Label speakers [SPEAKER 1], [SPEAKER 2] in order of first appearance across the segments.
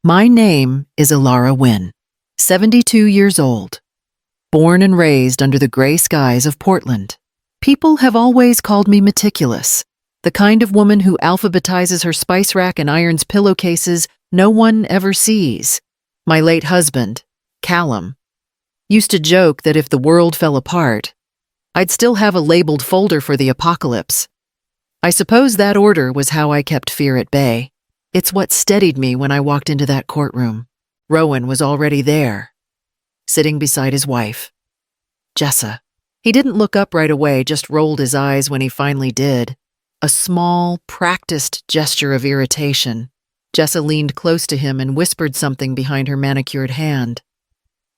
[SPEAKER 1] My name is Ilara Wynn, 72 years old, born and raised under the gray skies of Portland. People have always called me meticulous, the kind of woman who alphabetizes her spice rack and irons pillowcases no one ever sees. My late husband, Callum, used to joke that if the world fell apart, I'd still have a labeled folder for the apocalypse. I suppose that order was how I kept fear at bay. It's what steadied me when I walked into that courtroom. Rowan was already there, sitting beside his wife, Jessa. He didn't look up right away, just rolled his eyes when he finally did. A small, practiced gesture of irritation. Jessa leaned close to him and whispered something behind her manicured hand.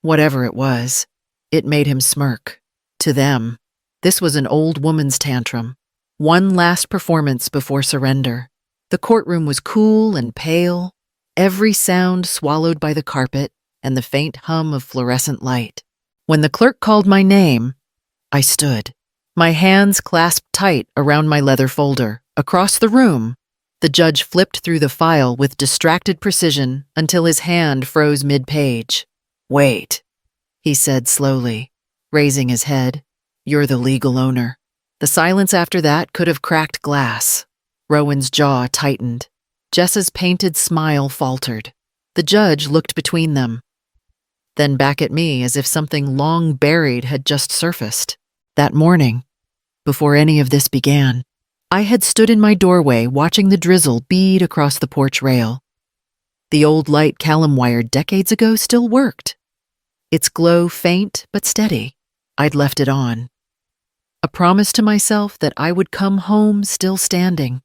[SPEAKER 1] Whatever it was, it made him smirk. To them, this was an old woman's tantrum. One last performance before surrender. The courtroom was cool and pale, every sound swallowed by the carpet and the faint hum of fluorescent light. When the clerk called my name, I stood, my hands clasped tight around my leather folder. Across the room, the judge flipped through the file with distracted precision until his hand froze mid-page. "Wait," he said slowly, raising his head. "You're the legal owner." The silence after that could have cracked glass. Rowan's jaw tightened. Jessa's painted smile faltered. The judge looked between them, then back at me as if something long buried had just surfaced. That morning, before any of this began, I had stood in my doorway watching the drizzle bead across the porch rail. The old light Callum wired decades ago still worked. Its glow faint but steady. I'd left it on. A promise to myself that I would come home still standing.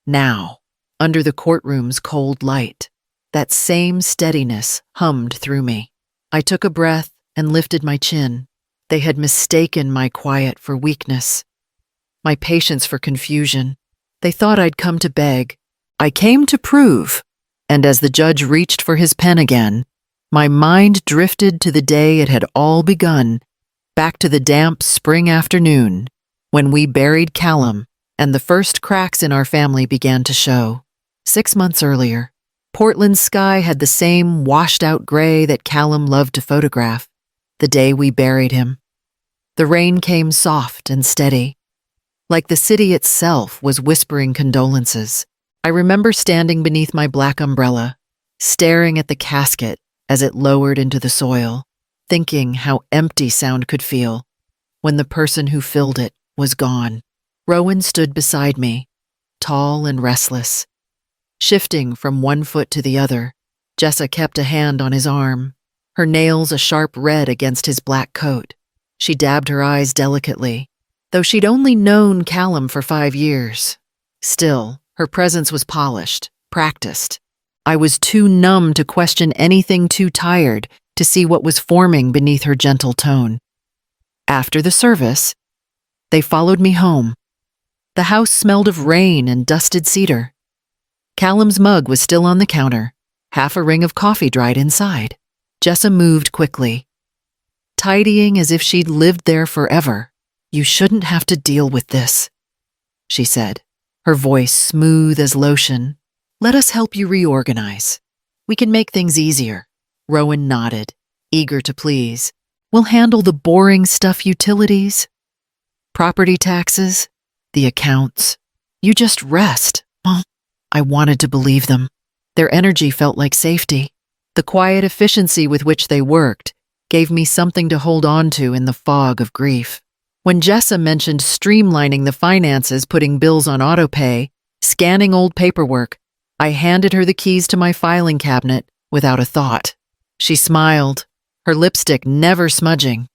[SPEAKER 1] Now, under the courtroom's cold light, that same steadiness hummed through me. I took a breath and lifted my chin. They had mistaken my quiet for weakness, my patience for confusion. They thought I'd come to beg. I came to prove. And as the judge reached for his pen again, my mind drifted to the day it had all begun, back to the damp spring afternoon when we buried Callum and the first cracks in our family began to show. 6 months earlier, Portland's sky had the same washed-out gray that Callum loved to photograph. The day we buried him, the rain came soft and steady, like the city itself was whispering condolences. I remember standing beneath my black umbrella, staring at the casket as it lowered into the soil, thinking how empty sound could feel when the person who filled it was gone. Rowan stood beside me, tall and restless, shifting from one foot to the other. Jessa kept a hand on his arm, her nails a sharp red against his black coat. She dabbed her eyes delicately, though she'd only known Callum for 5 years. Still, her presence was polished, practiced. I was too numb to question anything, too tired to see what was forming beneath her gentle tone. After the service, they followed me home. The house smelled of rain and dusted cedar. Callum's mug was still on the counter, half a ring of coffee dried inside. Jessa moved quickly, tidying as if she'd lived there forever. "You shouldn't have to deal with this," she said, her voice smooth as lotion. "Let us help you reorganize. We can make things easier." Rowan nodded, eager to please. "We'll handle the boring stuff, utilities, property taxes, the accounts. You just rest." Well, I wanted to believe them. Their energy felt like safety. The quiet efficiency with which they worked gave me something to hold on to in the fog of grief. When Jessa mentioned streamlining the finances, putting bills on autopay, scanning old paperwork, I handed her the keys to my filing cabinet without a thought. She smiled, her lipstick never smudging.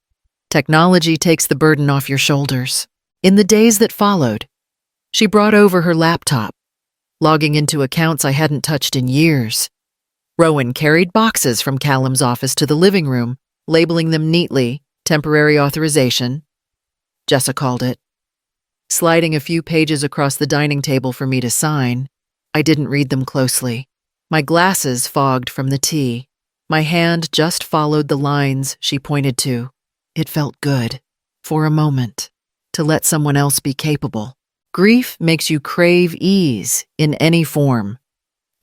[SPEAKER 1] Technology takes the burden off your shoulders. In the days that followed, she brought over her laptop, logging into accounts I hadn't touched in years. Rowan carried boxes from Callum's office to the living room, labeling them neatly, temporary authorization, Jessa called it. Sliding a few pages across the dining table for me to sign, I didn't read them closely. My glasses fogged from the tea. My hand just followed the lines she pointed to. It felt good, for a moment, to let someone else be capable. Grief makes you crave ease in any form.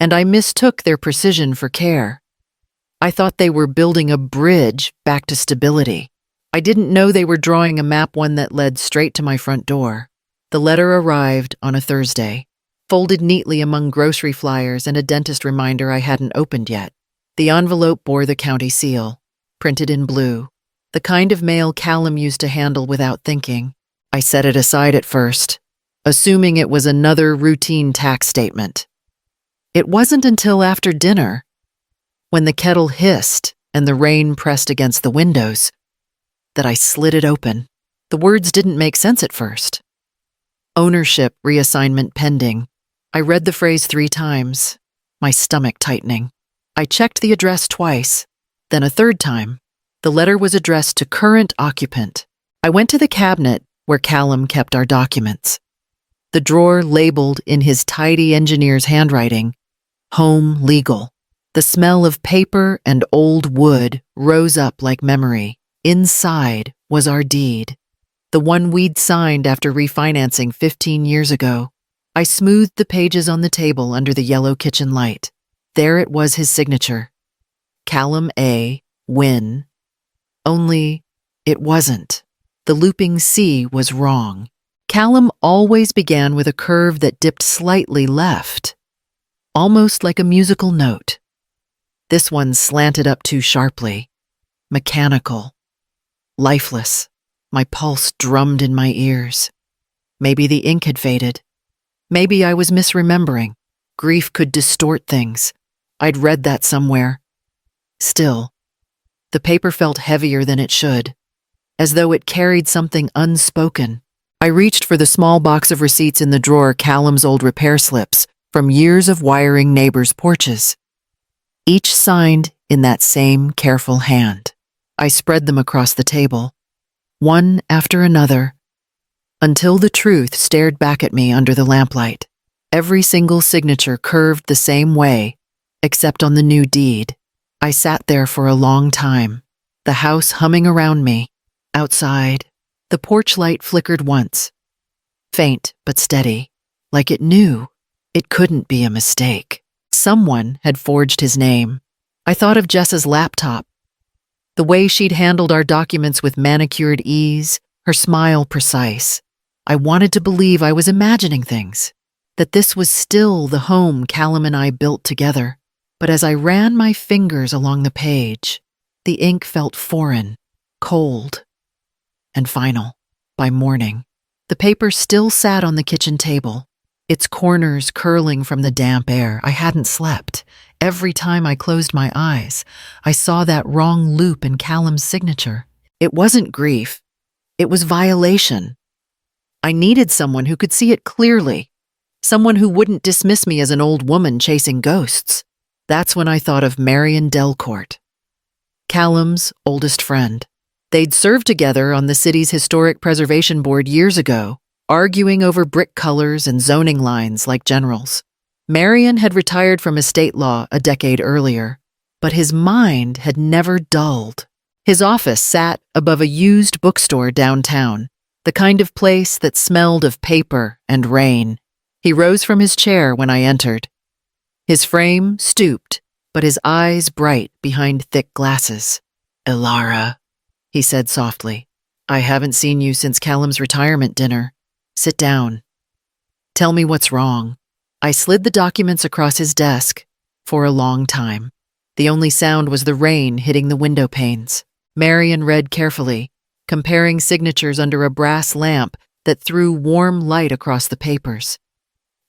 [SPEAKER 1] and I mistook their precision for care. I thought they were building a bridge back to stability. I didn't know they were drawing a map, one that led straight to my front door. The letter arrived on a Thursday, folded neatly among grocery flyers and a dentist reminder I hadn't opened yet. The envelope bore the county seal, printed in blue, the kind of mail Callum used to handle without thinking. I set it aside at first, assuming it was another routine tax statement. It wasn't until after dinner, when the kettle hissed and the rain pressed against the windows, that I slid it open. The words didn't make sense at first. Ownership reassignment pending. I read the phrase 3 times, my stomach tightening. I checked the address twice, then a third time. The letter was addressed to current occupant. I went to the cabinet where Callum kept our documents. The drawer labeled in his tidy engineer's handwriting, Home Legal. The smell of paper and old wood rose up like memory. Inside was our deed, the one we'd signed after refinancing 15 years ago. I smoothed the pages on the table under the yellow kitchen light. There it was, his signature. Callum A. Wynn. Only it wasn't. The looping C was wrong. Callum always began with a curve that dipped slightly left, almost like a musical note. This one slanted up too sharply, mechanical, lifeless. My pulse drummed in my ears. Maybe the ink had faded. Maybe I was misremembering. Grief could distort things. I'd read that somewhere. Still, the paper felt heavier than it should, as though it carried something unspoken. I reached for the small box of receipts in the drawer, Callum's old repair slips from years of wiring neighbors' porches, each signed in that same careful hand. I spread them across the table, one after another, until the truth stared back at me under the lamplight. Every single signature curved the same way, except on the new deed. I sat there for a long time, the house humming around me. Outside, the porch light flickered once, faint but steady, like it knew it couldn't be a mistake. Someone had forged his name. I thought of Jessa's laptop, the way she'd handled our documents with manicured ease, her smile precise. I wanted to believe I was imagining things, that this was still the home Callum and I built together. But as I ran my fingers along the page, the ink felt foreign, cold, and final. By morning, the paper still sat on the kitchen table, its corners curling from the damp air. I hadn't slept. Every time I closed my eyes, I saw that wrong loop in Callum's signature. It wasn't grief. It was violation. I needed someone who could see it clearly, someone who wouldn't dismiss me as an old woman chasing ghosts. That's when I thought of Marion Delcourt, Callum's oldest friend. They'd served together on the city's Historic Preservation Board years ago, arguing over brick colors and zoning lines like generals. Marion had retired from estate law a decade earlier, but his mind had never dulled. His office sat above a used bookstore downtown, the kind of place that smelled of paper and rain. He rose from his chair when I entered. His frame stooped, but his eyes bright behind thick glasses. "Ilara," he said softly, "I haven't seen you since Callum's retirement dinner. Sit down. Tell me what's wrong." I slid the documents across his desk. For a long time, the only sound was the rain hitting the window panes. Marion read carefully, comparing signatures under a brass lamp that threw warm light across the papers.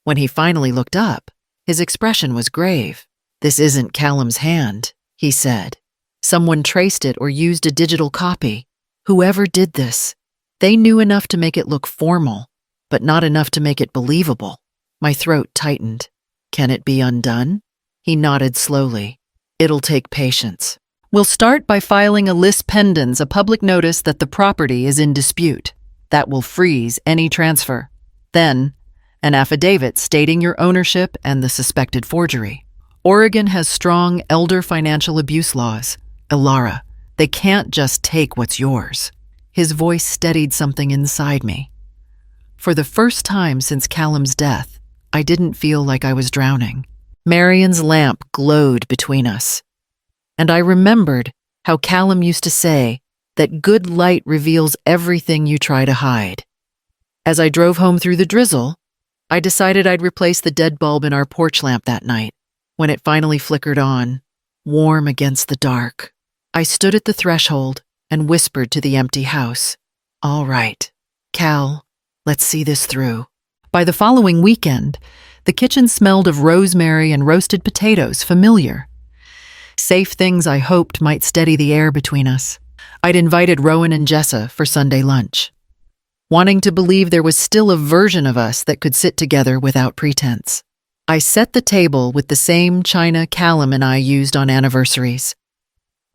[SPEAKER 1] When he finally looked up, his expression was grave. "This isn't Callum's hand," he said. "Someone traced it or used a digital copy. Whoever did this, they knew enough to make it look formal, but not enough to make it believable." My throat tightened. "Can it be undone?" He nodded slowly. "It'll take patience. We'll start by filing a lis pendens, a public notice that the property is in dispute. That will freeze any transfer. Then, an affidavit stating your ownership and the suspected forgery. Oregon has strong elder financial abuse laws. Ilara, they can't just take what's yours." His voice steadied something inside me. For the first time since Callum's death, I didn't feel like I was drowning. Marion's lamp glowed between us. And I remembered how Callum used to say that good light reveals everything you try to hide. As I drove home through the drizzle, I decided I'd replace the dead bulb in our porch lamp that night. When it finally flickered on, warm against the dark, I stood at the threshold and whispered to the empty house, "All right, Cal, let's see this through." By the following weekend, the kitchen smelled of rosemary and roasted potatoes, familiar. Safe things I hoped might steady the air between us. I'd invited Rowan and Jessa for Sunday lunch, wanting to believe there was still a version of us that could sit together without pretense. I set the table with the same china Callum and I used on anniversaries.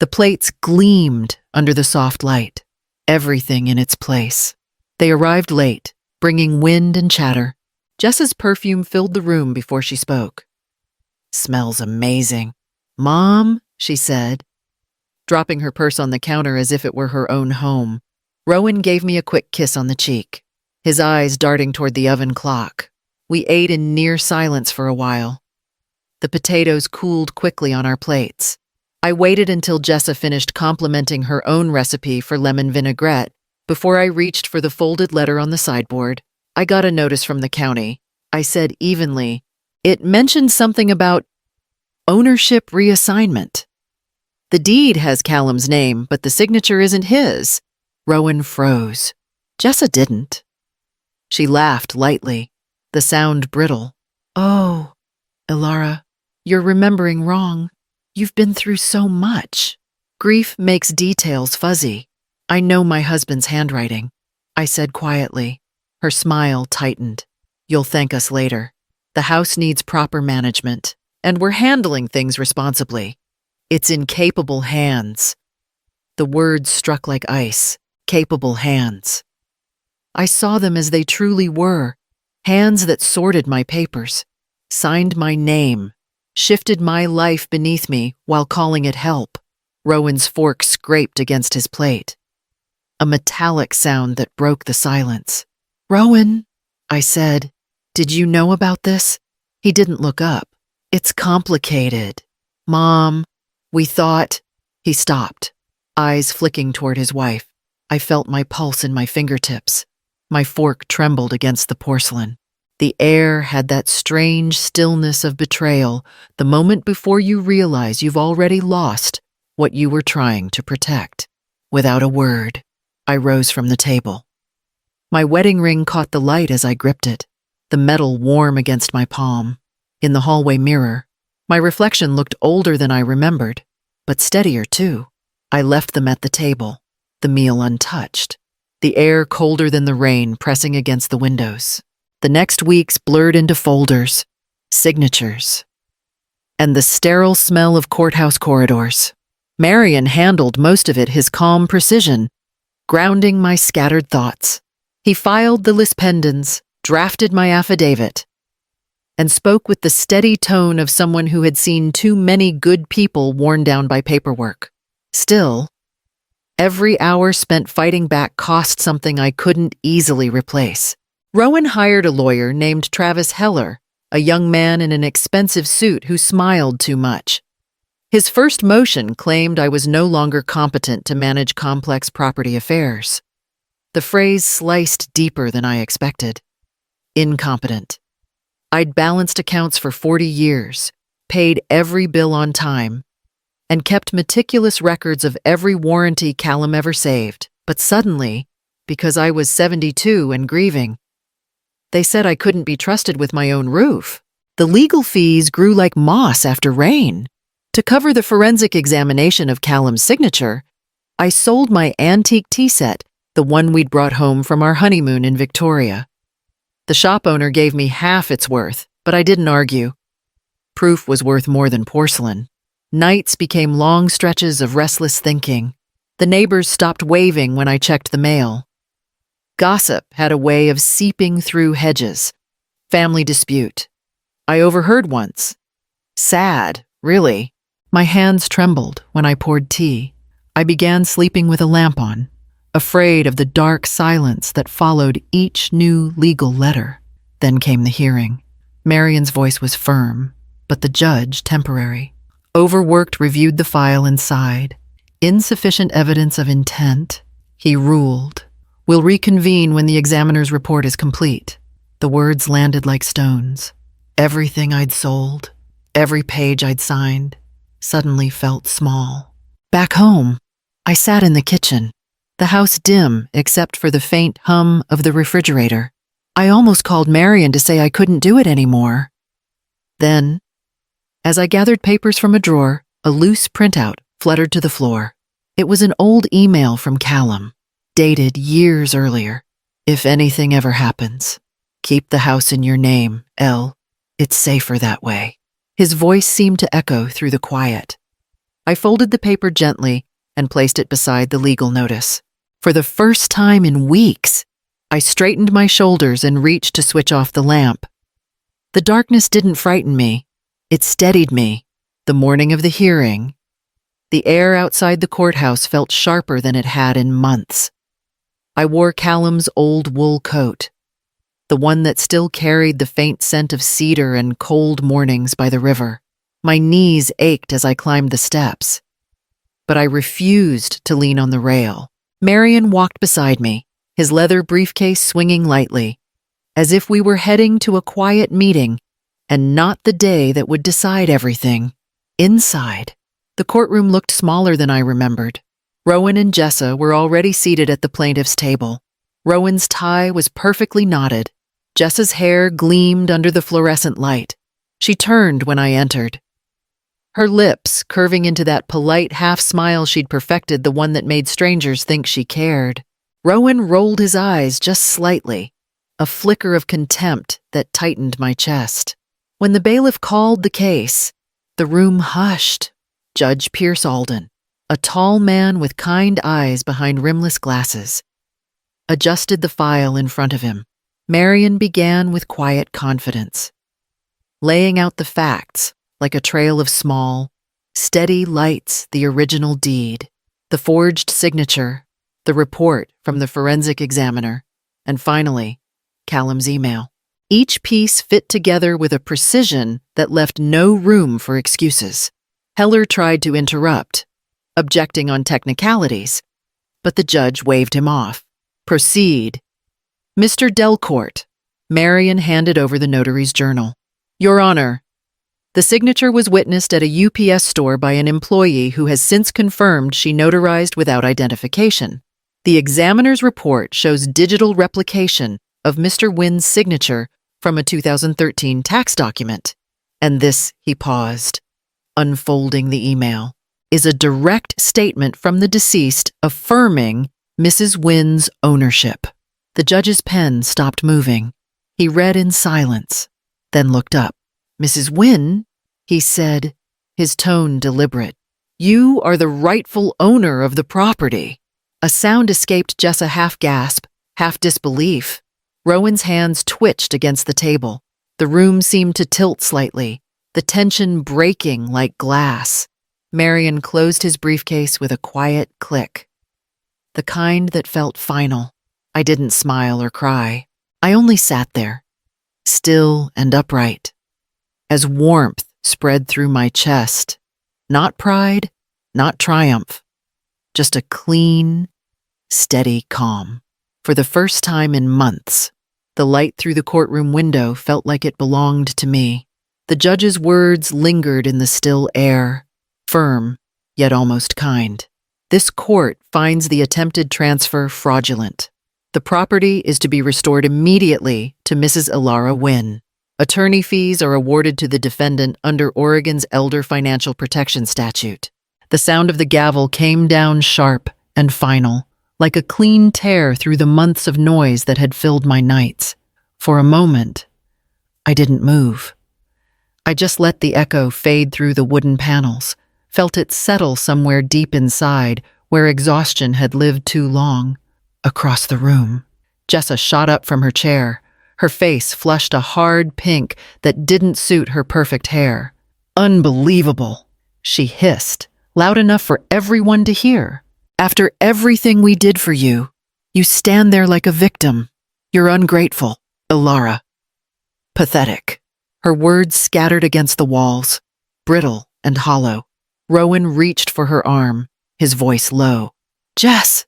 [SPEAKER 1] The plates gleamed under the soft light, everything in its place. They arrived late, bringing wind and chatter. Jessa's perfume filled the room before she spoke. "Smells amazing. Mom," she said, dropping her purse on the counter as if it were her own home. Rowan gave me a quick kiss on the cheek, his eyes darting toward the oven clock. We ate in near silence for a while. The potatoes cooled quickly on our plates. I waited until Jessa finished complimenting her own recipe for lemon vinaigrette before I reached for the folded letter on the sideboard. "I got a notice from the county," I said evenly. "It mentioned something about ownership reassignment. The deed has Callum's name, but the signature isn't his." Rowan froze. Jessa didn't. She laughed lightly, the sound brittle. "Oh, Ilara, you're remembering wrong. You've been through so much. Grief makes details fuzzy. I know my husband's handwriting," I said quietly. Her smile tightened. "You'll thank us later. The house needs proper management, and we're handling things responsibly. It's in capable hands." The words struck like ice. Capable hands. I saw them as they truly were. Hands that sorted my papers, signed my name, shifted my life beneath me while calling it help. Rowan's fork scraped against his plate, a metallic sound that broke the silence. "Rowan," I said, "did you know about this?" He didn't look up. "It's complicated. Mom, we thought—" He stopped, eyes flicking toward his wife. I felt my pulse in my fingertips. My fork trembled against the porcelain. The air had that strange stillness of betrayal the moment before you realize you've already lost what you were trying to protect. Without a word, I rose from the table. My wedding ring caught the light as I gripped it, the metal warm against my palm. In the hallway mirror, my reflection looked older than I remembered, but steadier too. I left them at the table, the meal untouched, the air colder than the rain pressing against the windows. The next weeks blurred into folders, signatures, and the sterile smell of courthouse corridors. Marion handled most of it his calm precision, grounding my scattered thoughts. He filed the lispendens, drafted my affidavit, and spoke with the steady tone of someone who had seen too many good people worn down by paperwork. Still, every hour spent fighting back cost something I couldn't easily replace. Rowan hired a lawyer named Travis Heller, a young man in an expensive suit who smiled too much. His first motion claimed I was no longer competent to manage complex property affairs. The phrase sliced deeper than I expected. Incompetent. I'd balanced accounts for 40 years, paid every bill on time, and kept meticulous records of every warranty Callum ever saved. But suddenly, because I was 72 and grieving, they said I couldn't be trusted with my own roof. The legal fees grew like moss after rain. To cover the forensic examination of Callum's signature, I sold my antique tea set, the one we'd brought home from our honeymoon in Victoria. The shop owner gave me half its worth, but I didn't argue. Proof was worth more than porcelain. Nights became long stretches of restless thinking. The neighbors stopped waving when I checked the mail. Gossip had a way of seeping through hedges. Family dispute. I overheard once. Sad, really. My hands trembled when I poured tea. I began sleeping with a lamp on, afraid of the dark silence that followed each new legal letter. Then came the hearing. Marion's voice was firm, but the judge temporary. Overworked reviewed the file and sighed. Insufficient evidence of intent, he ruled. We'll reconvene when the examiner's report is complete. The words landed like stones. Everything I'd sold, every page I'd signed, suddenly felt small. Back home, I sat in the kitchen, the house dim except for the faint hum of the refrigerator. I almost called Marion to say I couldn't do it anymore. Then, as I gathered papers from a drawer, a loose printout fluttered to the floor. It was an old email from Callum, dated years earlier. If anything ever happens, keep the house in your name, Elle. It's safer that way. His voice seemed to echo through the quiet. I folded the paper gently and placed it beside the legal notice. For the first time in weeks, I straightened my shoulders and reached to switch off the lamp. The darkness didn't frighten me. It steadied me. The morning of the hearing, the air outside the courthouse felt sharper than it had in months. I wore Callum's old wool coat, the one that still carried the faint scent of cedar and cold mornings by the river. My knees ached as I climbed the steps, but I refused to lean on the rail. Marion walked beside me, his leather briefcase swinging lightly, as if we were heading to a quiet meeting and not the day that would decide everything. Inside, the courtroom looked smaller than I remembered. Rowan and Jessa were already seated at the plaintiff's table. Rowan's tie was perfectly knotted. Jessa's hair gleamed under the fluorescent light. She turned when I entered, her lips curving into that polite half-smile she'd perfected, the one that made strangers think she cared. Rowan rolled his eyes just slightly, a flicker of contempt that tightened my chest. When the bailiff called the case, the room hushed. Judge Pierce Alden, a tall man with kind eyes behind rimless glasses, adjusted the file in front of him. Marion began with quiet confidence, laying out the facts like a trail of small, steady lights: the original deed, the forged signature, the report from the forensic examiner, and finally, Callum's email. Each piece fit together with a precision that left no room for excuses. Heller tried to interrupt, objecting on technicalities, but the judge waved him off. Proceed. Mr. Delcourt. Marion handed over the notary's journal. Your Honor, the signature was witnessed at a UPS store by an employee who has since confirmed she notarized without identification. The examiner's report shows digital replication of Mr. Wynn's signature from a 2013 tax document. And this, he paused, unfolding the email, is a direct statement from the deceased affirming Mrs. Wynn's ownership. The judge's pen stopped moving. He read in silence, then looked up. Mrs. Wynn, he said, his tone deliberate. You are the rightful owner of the property. A sound escaped Jessa, half gasp, half disbelief. Rowan's hands twitched against the table. The room seemed to tilt slightly, the tension breaking like glass. Marion closed his briefcase with a quiet click, the kind that felt final. I didn't smile or cry. I only sat there, still and upright, as warmth spread through my chest. Not pride, not triumph, just a clean, steady calm. For the first time in months, the light through the courtroom window felt like it belonged to me. The judge's words lingered in the still air, firm, yet almost kind. This court finds the attempted transfer fraudulent. The property is to be restored immediately to Mrs. Elara Wynn. Attorney fees are awarded to the defendant under Oregon's Elder Financial Protection Statute. The sound of the gavel came down sharp and final, like a clean tear through the months of noise that had filled my nights. For a moment, I didn't move. I just let the echo fade through the wooden panels, felt it settle somewhere deep inside where exhaustion had lived too long. Across the room, Jessa shot up from her chair, her face flushed a hard pink that didn't suit her perfect hair. Unbelievable, she hissed, loud enough for everyone to hear. After everything we did for you, you stand there like a victim. You're ungrateful, Elara. Pathetic. Her words scattered against the walls, brittle and hollow. Rowan reached for her arm, his voice low. "Jess!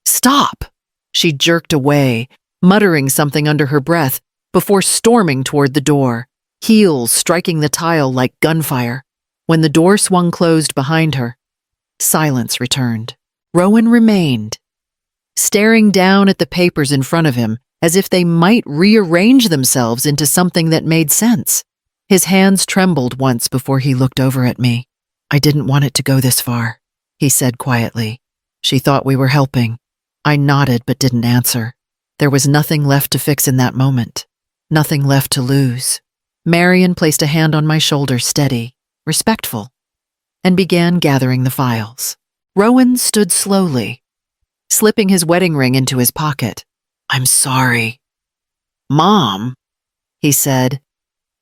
[SPEAKER 1] Stop!" She jerked away, muttering something under her breath, before storming toward the door, heels striking the tile like gunfire. When the door swung closed behind her, silence returned. Rowan remained, staring down at the papers in front of him as if they might rearrange themselves into something that made sense. His hands trembled once before he looked over at me. "I didn't want it to go this far," he said quietly. "She thought we were helping." I nodded but didn't answer. There was nothing left to fix in that moment, nothing left to lose. Marion placed a hand on my shoulder, steady, respectful, and began gathering the files. Rowan stood slowly, slipping his wedding ring into his pocket. "I'm sorry." "Mom," he said,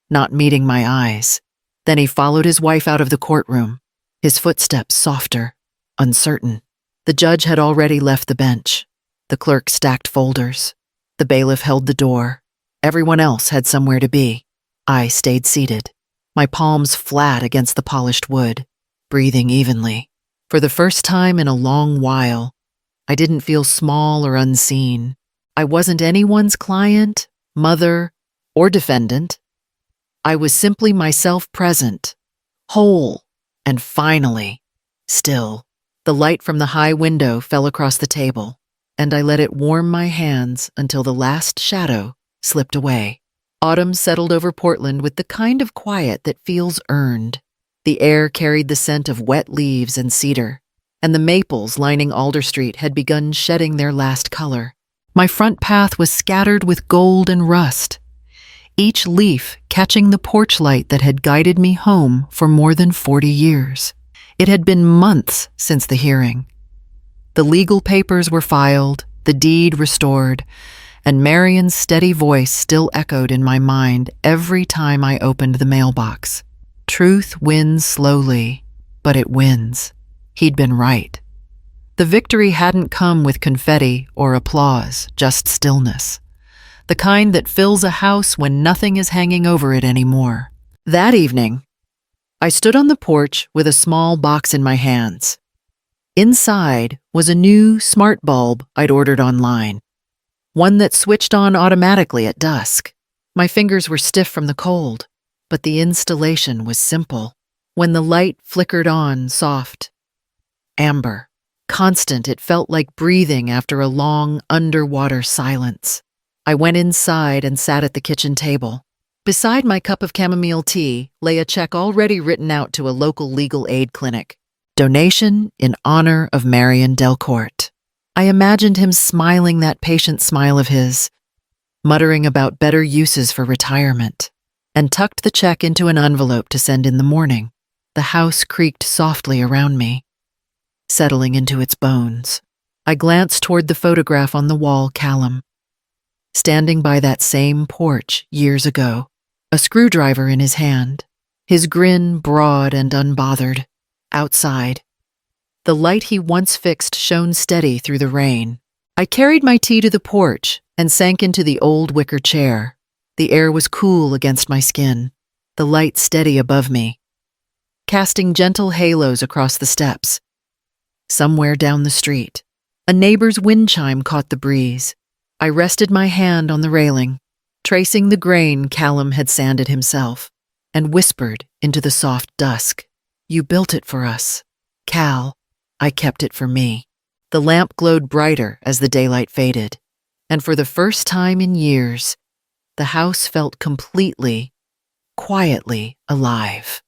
[SPEAKER 1] not meeting my eyes. Then he followed his wife out of the courtroom, his footsteps softer, uncertain. The judge had already left the bench. The clerk stacked folders. The bailiff held the door. Everyone else had somewhere to be. I stayed seated, my palms flat against the polished wood, breathing evenly. For the first time in a long while, I didn't feel small or unseen. I wasn't anyone's client, mother, or defendant. I was simply myself, present, whole, and finally, still. The light from the high window fell across the table, and I let it warm my hands until the last shadow slipped away. Autumn settled over Portland with the kind of quiet that feels earned. The air carried the scent of wet leaves and cedar, and the maples lining Alder Street had begun shedding their last color. My front path was scattered with gold and rust, each leaf catching the porch light that had guided me home for more than 40 years. It had been months since the hearing. The legal papers were filed, the deed restored, and Marion's steady voice still echoed in my mind every time I opened the mailbox. Truth wins slowly, but it wins. He'd been right. The victory hadn't come with confetti or applause, just stillness. The kind that fills a house when nothing is hanging over it anymore. That evening, I stood on the porch with a small box in my hands. Inside was a new smart bulb I'd ordered online, one that switched on automatically at dusk. My fingers were stiff from the cold, but the installation was simple. When the light flickered on, soft, amber, constant, it felt like breathing after a long underwater silence. I went inside and sat at the kitchen table. Beside my cup of chamomile tea lay a check already written out to a local legal aid clinic. Donation in honor of Marion Delcourt. I imagined him smiling that patient smile of his, muttering about better uses for retirement, and tucked the check into an envelope to send in the morning. The house creaked softly around me, settling into its bones. I glanced toward the photograph on the wall, Callum, standing by that same porch years ago, a screwdriver in his hand, his grin broad and unbothered. Outside, the light he once fixed shone steady through the rain. I carried my tea to the porch and sank into the old wicker chair. The air was cool against my skin, the light steady above me, casting gentle halos across the steps. Somewhere down the street, a neighbor's wind chime caught the breeze. I rested my hand on the railing, tracing the grain Callum had sanded himself, and whispered into the soft dusk. "You built it for us, Cal. I kept it for me." The lamp glowed brighter as the daylight faded, and for the first time in years, the house felt completely, quietly alive.